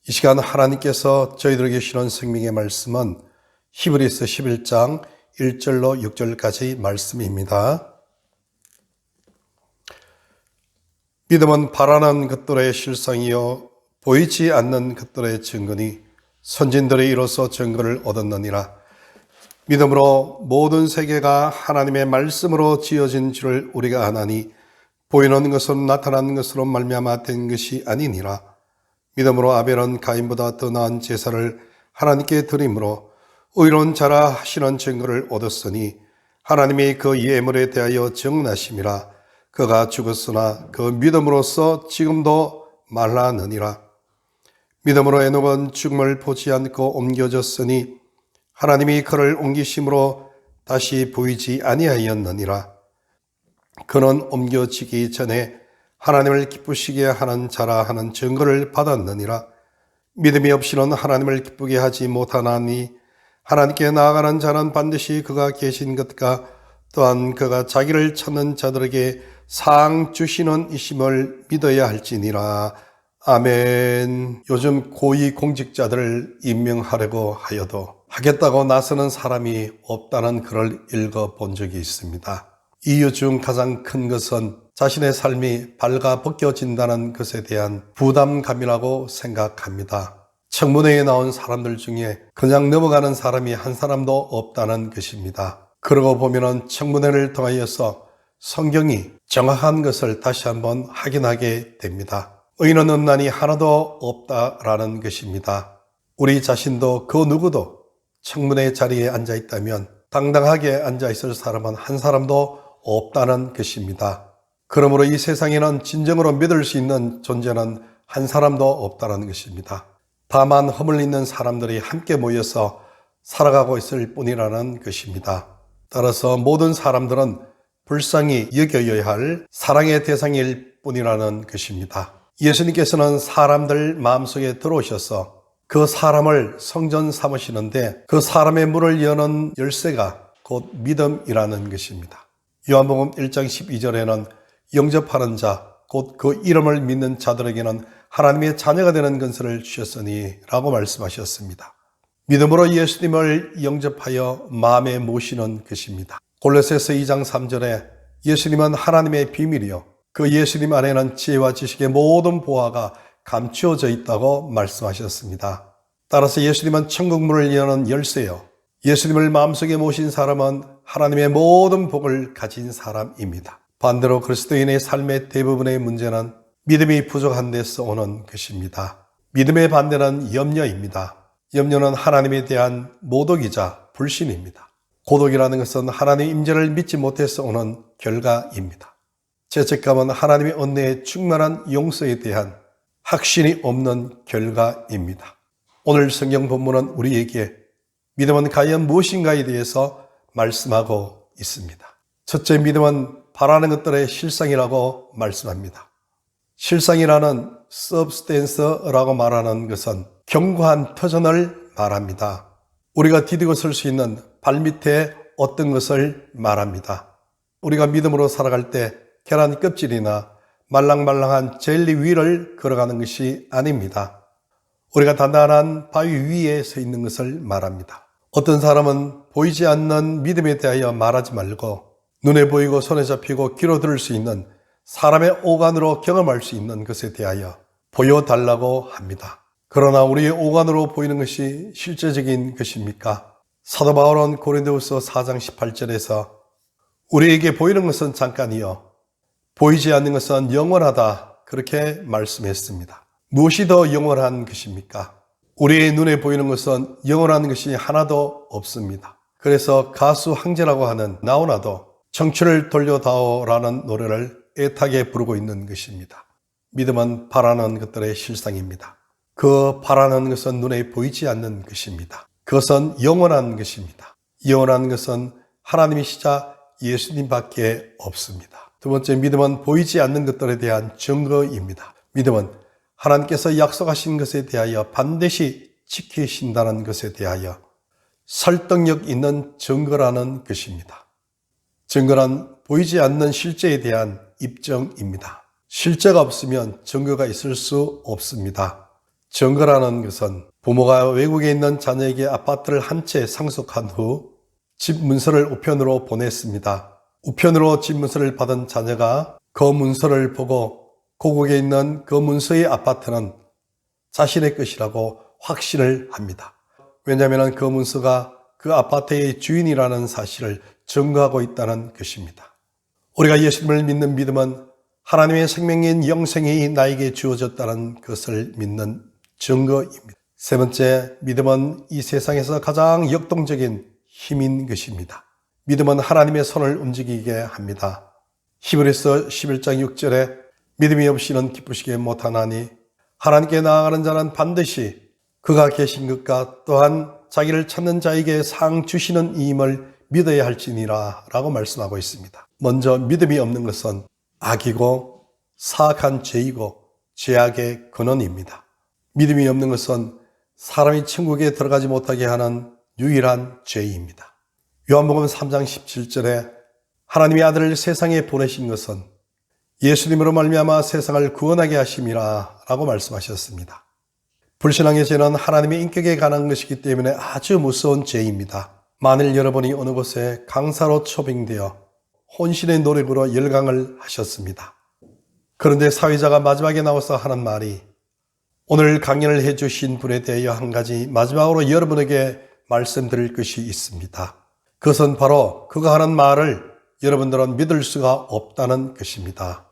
이 시간 하나님께서 저희들에게 주시는 생명의 말씀은 히브리서 11장 1절로 6절까지 말씀입니다. 믿음은 바라는 것들의 실상이요 보이지 않는 것들의 증거니 선진들의 이로써 증거를 얻었느니라. 믿음으로 모든 세계가 하나님의 말씀으로 지어진 줄을 우리가 아나니 보이는 것은 나타나는 것으로 말미암아 된 것이 아니니라. 믿음으로 아벨은 가인보다 더 나은 제사를 하나님께 드림으로 의로운 자라 하시는 증거를 얻었으니 하나님이 그 예물에 대하여 정나심이라. 그가 죽었으나 그 믿음으로써 지금도 말하느니라. 믿음으로 에녹은 죽음을 보지 않고 옮겨졌으니 하나님이 그를 옮기심으로 다시 보이지 아니하였느니라. 그는 옮겨지기 전에 하나님을 기쁘시게 하는 자라 하는 증거를 받았느니라. 믿음이 없이는 하나님을 기쁘게 하지 못하나니 하나님께 나아가는 자는 반드시 그가 계신 것과 또한 그가 자기를 찾는 자들에게 상 주시는 이심을 믿어야 할지니라. 아멘. 요즘 고위 공직자들을 임명하려고 하여도 하겠다고 나서는 사람이 없다는 글을 읽어본 적이 있습니다. 이유 중 가장 큰 것은 자신의 삶이 발가벗겨진다는 것에 대한 부담감이라고 생각합니다. 청문회에 나온 사람들 중에 그냥 넘어가는 사람이 한 사람도 없다는 것입니다. 그러고 보면 청문회를 통하여서 성경이 정확한 것을 다시 한번 확인하게 됩니다. 의인은 없나니 하나도 없다라는 것입니다. 우리 자신도 그 누구도 청문회 자리에 앉아 있다면 당당하게 앉아 있을 사람은 한 사람도 없다는 것입니다. 그러므로 이 세상에는 진정으로 믿을 수 있는 존재는 한 사람도 없다는 것입니다. 다만 허물 있는 사람들이 함께 모여서 살아가고 있을 뿐이라는 것입니다. 따라서 모든 사람들은 불쌍히 여겨야 할 사랑의 대상일 뿐이라는 것입니다. 예수님께서는 사람들 마음속에 들어오셔서 그 사람을 성전 삼으시는데 그 사람의 문을 여는 열쇠가 곧 믿음이라는 것입니다. 요한복음 1장 12절에는 영접하는 자, 곧 그 이름을 믿는 자들에게는 하나님의 자녀가 되는 권세를 주셨으니 라고 말씀하셨습니다. 믿음으로 예수님을 영접하여 마음에 모시는 것입니다. 골로새서 2장 3절에 예수님은 하나님의 비밀이요 그 예수님 안에는 지혜와 지식의 모든 보화가 감추어져 있다고 말씀하셨습니다. 따라서 예수님은 천국 문을 여는 열쇠요 예수님을 마음속에 모신 사람은 하나님의 모든 복을 가진 사람입니다. 반대로 그리스도인의 삶의 대부분의 문제는 믿음이 부족한 데서 오는 것입니다. 믿음의 반대는 염려입니다. 염려는 하나님에 대한 모독이자 불신입니다. 고독이라는 것은 하나님의 임재를 믿지 못해서 오는 결과입니다. 죄책감은 하나님의 은혜의 충만한 용서에 대한 확신이 없는 결과입니다. 오늘 성경 본문은 우리에게 믿음은 과연 무엇인가에 대해서 말씀하고 있습니다. 첫째, 믿음은 바라는 것들의 실상이라고 말씀합니다. 실상이라는 substance라고 말하는 것은 견고한 터전을 말합니다. 우리가 디디고 설 수 있는 발밑에 어떤 것을 말합니다. 우리가 믿음으로 살아갈 때 계란 껍질이나 말랑말랑한 젤리 위를 걸어가는 것이 아닙니다. 우리가 단단한 바위 위에 서 있는 것을 말합니다. 어떤 사람은 보이지 않는 믿음에 대하여 말하지 말고 눈에 보이고 손에 잡히고 귀로 들을 수 있는 사람의 오간으로 경험할 수 있는 것에 대하여 보여달라고 합니다. 그러나 우리의 오간으로 보이는 것이 실제적인 것입니까? 사도 바울은 고린도후서 4장 18절에서 우리에게 보이는 것은 잠깐이요 보이지 않는 것은 영원하다 그렇게 말씀했습니다. 무엇이 더 영원한 것입니까? 우리의 눈에 보이는 것은 영원한 것이 하나도 없습니다. 그래서 가수 황제라고 하는 나훈아도 청춘을 돌려다오라는 노래를 애타게 부르고 있는 것입니다. 믿음은 바라는 것들의 실상입니다. 그 바라는 것은 눈에 보이지 않는 것입니다. 그것은 영원한 것입니다. 영원한 것은 하나님이시자 예수님밖에 없습니다. 두 번째, 믿음은 보이지 않는 것들에 대한 증거입니다. 믿음은 하나님께서 약속하신 것에 대하여 반드시 지키신다는 것에 대하여 설득력 있는 증거라는 것입니다. 증거란 보이지 않는 실제에 대한 입증입니다. 실제가 없으면 증거가 있을 수 없습니다. 증거라는 것은 부모가 외국에 있는 자녀에게 아파트를 한 채 상속한 후 집 문서를 우편으로 보냈습니다. 우편으로 집 문서를 받은 자녀가 그 문서를 보고 고국에 있는 그 문서의 아파트는 자신의 것이라고 확신을 합니다. 왜냐하면 그 문서가 그 아파트의 주인이라는 사실을 증거하고 있다는 것입니다. 우리가 예수님을 믿는 믿음은 하나님의 생명인 영생이 나에게 주어졌다는 것을 믿는 증거입니다. 세 번째, 믿음은 이 세상에서 가장 역동적인 힘인 것입니다. 믿음은 하나님의 손을 움직이게 합니다. 히브리서 11장 6절에 믿음이 없이는 기쁘시게 못하나니 하나님께 나아가는 자는 반드시 그가 계신 것과 또한 자기를 찾는 자에게 상 주시는 이임을 믿어야 할지니라 라고 말씀하고 있습니다. 먼저 믿음이 없는 것은 악이고 사악한 죄이고 죄악의 근원입니다. 믿음이 없는 것은 사람이 천국에 들어가지 못하게 하는 유일한 죄입니다. 요한복음 3장 17절에 하나님의 아들을 세상에 보내신 것은 예수님으로 말미암아 세상을 구원하게 하심이라 라고 말씀하셨습니다. 불신앙의 죄는 하나님의 인격에 관한 것이기 때문에 아주 무서운 죄입니다. 만일 여러분이 어느 곳에 강사로 초빙되어 혼신의 노력으로 열강을 하셨습니다. 그런데 사회자가 마지막에 나와서 하는 말이 오늘 강연을 해주신 분에 대하여 한 가지 마지막으로 여러분에게 말씀드릴 것이 있습니다. 그것은 바로 그가 하는 말을 여러분들은 믿을 수가 없다는 것입니다.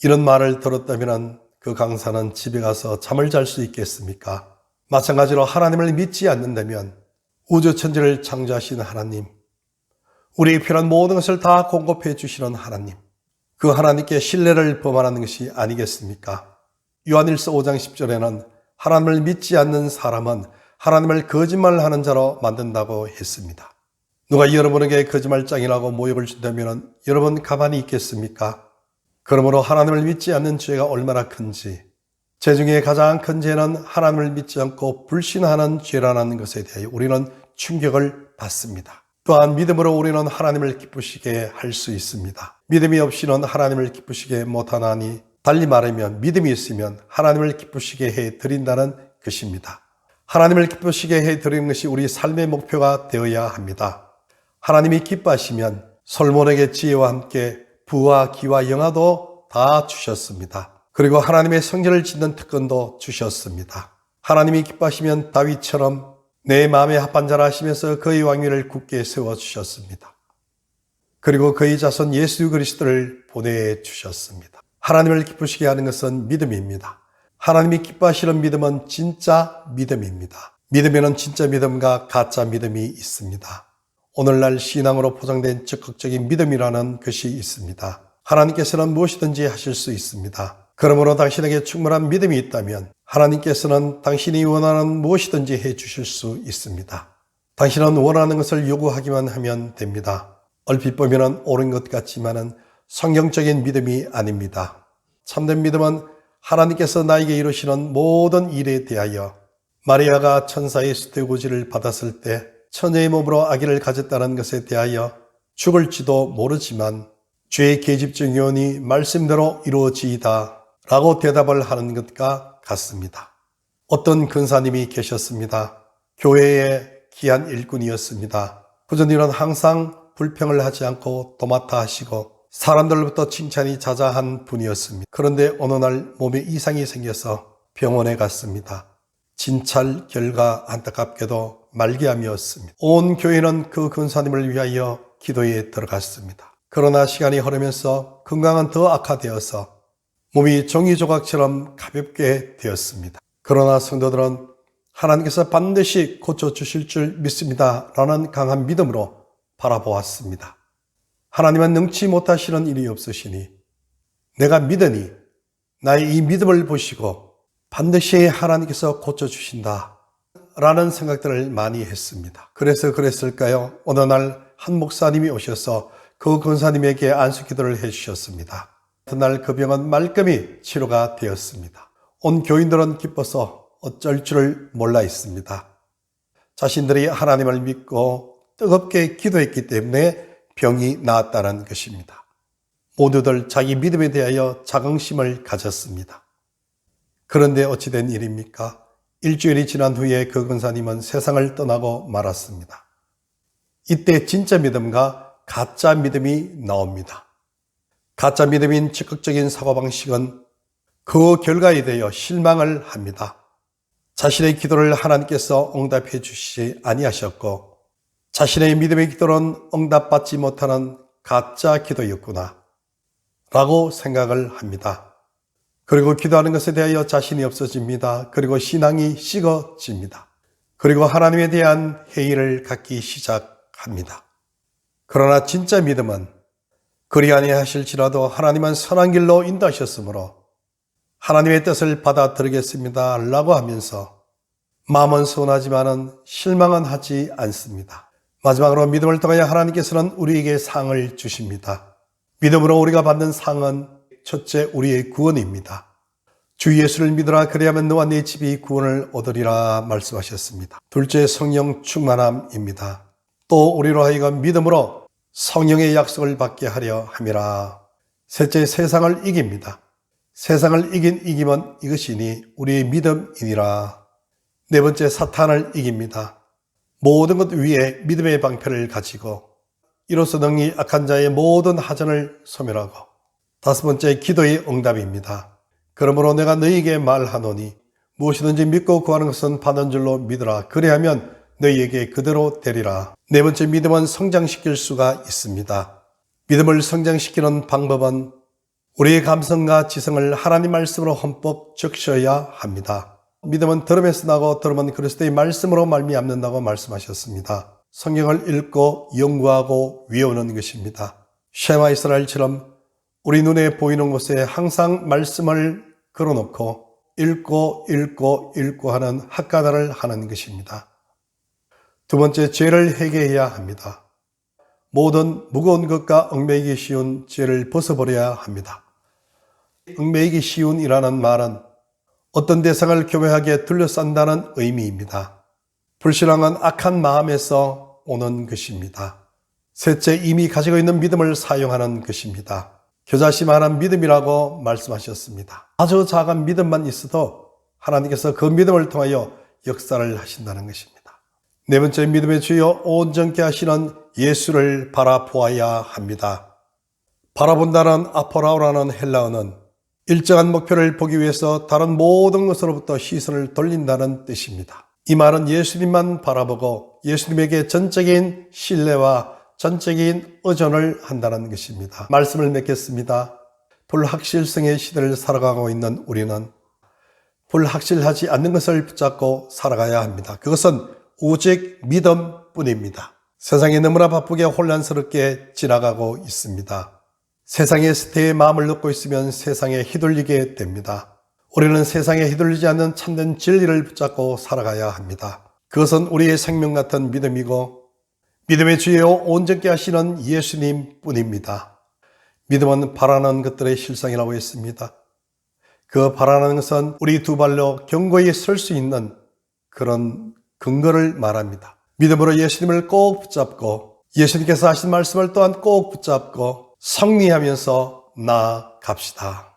이런 말을 들었다면 그 강사는 집에 가서 잠을 잘 수 있겠습니까? 마찬가지로 하나님을 믿지 않는다면 우주천지를 창조하신 하나님, 우리에게 필요한 모든 것을 다 공급해 주시는 하나님, 그 하나님께 신뢰를 범하는 것이 아니겠습니까? 요한일서 5장 10절에는 하나님을 믿지 않는 사람은 하나님을 거짓말하는 자로 만든다고 했습니다. 누가 여러분에게 거짓말장이라고 모욕을 준다면 여러분 가만히 있겠습니까? 그러므로 하나님을 믿지 않는 죄가 얼마나 큰지, 죄 중에 가장 큰 죄는 하나님을 믿지 않고 불신하는 죄라는 것에 대해 우리는 충격을 받습니다. 또한 믿음으로 우리는 하나님을 기쁘시게 할 수 있습니다. 믿음이 없이는 하나님을 기쁘시게 못하나니 달리 말하면 믿음이 있으면 하나님을 기쁘시게 해드린다는 것입니다. 하나님을 기쁘시게 해드리는 것이 우리 삶의 목표가 되어야 합니다. 하나님이 기뻐하시면 솔몬에게 지혜와 함께 부와 기와 영화도 다 주셨습니다. 그리고 하나님의 성전을 짓는 특권도 주셨습니다. 하나님이 기뻐하시면 다윗처럼 내 마음에 합한 자라 하시면서 그의 왕위를 굳게 세워주셨습니다. 그리고 그의 자손 예수 그리스도를 보내주셨습니다. 하나님을 기쁘시게 하는 것은 믿음입니다. 하나님이 기뻐하시는 믿음은 진짜 믿음입니다. 믿음에는 진짜 믿음과 가짜 믿음이 있습니다. 오늘날 신앙으로 포장된 적극적인 믿음이라는 것이 있습니다. 하나님께서는 무엇이든지 하실 수 있습니다. 그러므로 당신에게 충분한 믿음이 있다면 하나님께서는 당신이 원하는 무엇이든지 해 주실 수 있습니다. 당신은 원하는 것을 요구하기만 하면 됩니다. 얼핏 보면 옳은 것 같지만은 성경적인 믿음이 아닙니다. 참된 믿음은 하나님께서 나에게 이루시는 모든 일에 대하여 마리아가 천사의 수태고지를 받았을 때 처녀의 몸으로 아기를 가졌다는 것에 대하여 죽을지도 모르지만 죄의 계집적 요원이 말씀대로 이루어지이다 라고 대답을 하는 것과 같습니다. 어떤 근사님이 계셨습니다. 교회의 귀한 일꾼이었습니다. 그전에는 항상 불평을 하지 않고 도맡아 하시고 사람들로부터 칭찬이 자자한 분이었습니다. 그런데 어느 날 몸에 이상이 생겨서 병원에 갔습니다. 진찰 결과 안타깝게도 말기암이었습니다. 온 교회는 그 근사님을 위하여 기도에 들어갔습니다. 그러나 시간이 흐르면서 건강은 더 악화되어서 몸이 종이 조각처럼 가볍게 되었습니다. 그러나 성도들은 하나님께서 반드시 고쳐주실 줄 믿습니다 라는 강한 믿음으로 바라보았습니다. 하나님은 능치 못하시는 일이 없으시니 내가 믿으니 나의 이 믿음을 보시고 반드시 하나님께서 고쳐주신다 라는 생각들을 많이 했습니다. 그래서 그랬을까요? 어느 날 한 목사님이 오셔서 그 권사님에게 안수기도를 해주셨습니다. 그날 그 병은 말끔히 치료가 되었습니다. 온 교인들은 기뻐서 어쩔 줄을 몰라 있습니다. 자신들이 하나님을 믿고 뜨겁게 기도했기 때문에 병이 나았다는 것입니다. 모두들 자기 믿음에 대하여 자긍심을 가졌습니다. 그런데 어찌된 일입니까? 일주일이 지난 후에 그 권사님은 세상을 떠나고 말았습니다. 이때 진짜 믿음과 가짜 믿음이 나옵니다. 가짜 믿음인 적극적인 사고방식은 그 결과에 대하여 실망을 합니다. 자신의 기도를 하나님께서 응답해 주시지 아니하셨고 자신의 믿음의 기도는 응답받지 못하는 가짜 기도였구나 라고 생각을 합니다. 그리고 기도하는 것에 대하여 자신이 없어집니다. 그리고 신앙이 식어집니다. 그리고 하나님에 대한 회의를 갖기 시작합니다. 그러나 진짜 믿음은 그리 아니하실지라도 하나님은 선한 길로 인도하셨으므로 하나님의 뜻을 받아들이겠습니다 라고 하면서 마음은 서운하지만은 실망은 하지 않습니다. 마지막으로 믿음을 통하여 하나님께서는 우리에게 상을 주십니다. 믿음으로 우리가 받는 상은 첫째, 우리의 구원입니다. 주 예수를 믿으라 그리하면 너와 네 집이 구원을 얻으리라 말씀하셨습니다. 둘째, 성령 충만함입니다. 또 우리로 하여금 믿음으로 성령의 약속을 받게 하려 함이라. 셋째, 세상을 이깁니다. 세상을 이긴 이김은 이것이니 우리의 믿음이니라. 네 번째, 사탄을 이깁니다. 모든 것 위에 믿음의 방패를 가지고 이로써 능히 악한 자의 모든 하전을 소멸하고. 다섯 번째, 기도의 응답입니다. 그러므로 내가 너희에게 말하노니 무엇이든지 믿고 구하는 것은 받은 줄로 믿으라. 그리하면 너희에게 그대로 되리라. 네 번째, 믿음은 성장시킬 수가 있습니다. 믿음을 성장시키는 방법은 우리의 감성과 지성을 하나님 말씀으로 흠뻑 적셔야 합니다. 믿음은 들음에서 나고 들음은 그리스도의 말씀으로 말미암는다고 말씀하셨습니다. 성경을 읽고 연구하고 외우는 것입니다. 쉐마 이스라엘처럼 우리 눈에 보이는 곳에 항상 말씀을 걸어놓고 읽고 하는 학가다를 하는 것입니다. 두 번째, 죄를 회개해야 합니다. 모든 무거운 것과 얽매이기 쉬운 죄를 벗어버려야 합니다. 얽매이기 쉬운이라는 말은 어떤 대상을 교묘하게 둘러싼다는 의미입니다. 불신앙은 악한 마음에서 오는 것입니다. 셋째, 이미 가지고 있는 믿음을 사용하는 것입니다. 겨자씨만한 믿음이라고 말씀하셨습니다. 아주 작은 믿음만 있어도 하나님께서 그 믿음을 통하여 역사를 하신다는 것입니다. 네 번째, 믿음의 주여 온전케 하시는 예수를 바라보아야 합니다. 바라본다는 아포라오라는 헬라어는 일정한 목표를 보기 위해서 다른 모든 것으로부터 시선을 돌린다는 뜻입니다. 이 말은 예수님만 바라보고 예수님에게 전적인 신뢰와 전적인 의존을 한다는 것입니다. 말씀을 맺겠습니다. 불확실성의 시대를 살아가고 있는 우리는 불확실하지 않는 것을 붙잡고 살아가야 합니다. 그것은 오직 믿음뿐입니다. 세상이 너무나 바쁘게 혼란스럽게 지나가고 있습니다. 세상의 스테에 마음을 넣고 있으면 세상에 휘둘리게 됩니다. 우리는 세상에 휘둘리지 않는 참된 진리를 붙잡고 살아가야 합니다. 그것은 우리의 생명 같은 믿음이고 믿음의 주여 온전케 하시는 예수님 뿐입니다. 믿음은 바라는 것들의 실상이라고 했습니다. 그 바라는 것은 우리 두 발로 견고히 설 수 있는 그런 근거를 말합니다. 믿음으로 예수님을 꼭 붙잡고 예수님께서 하신 말씀을 또한 꼭 붙잡고 성리하면서 나아갑시다.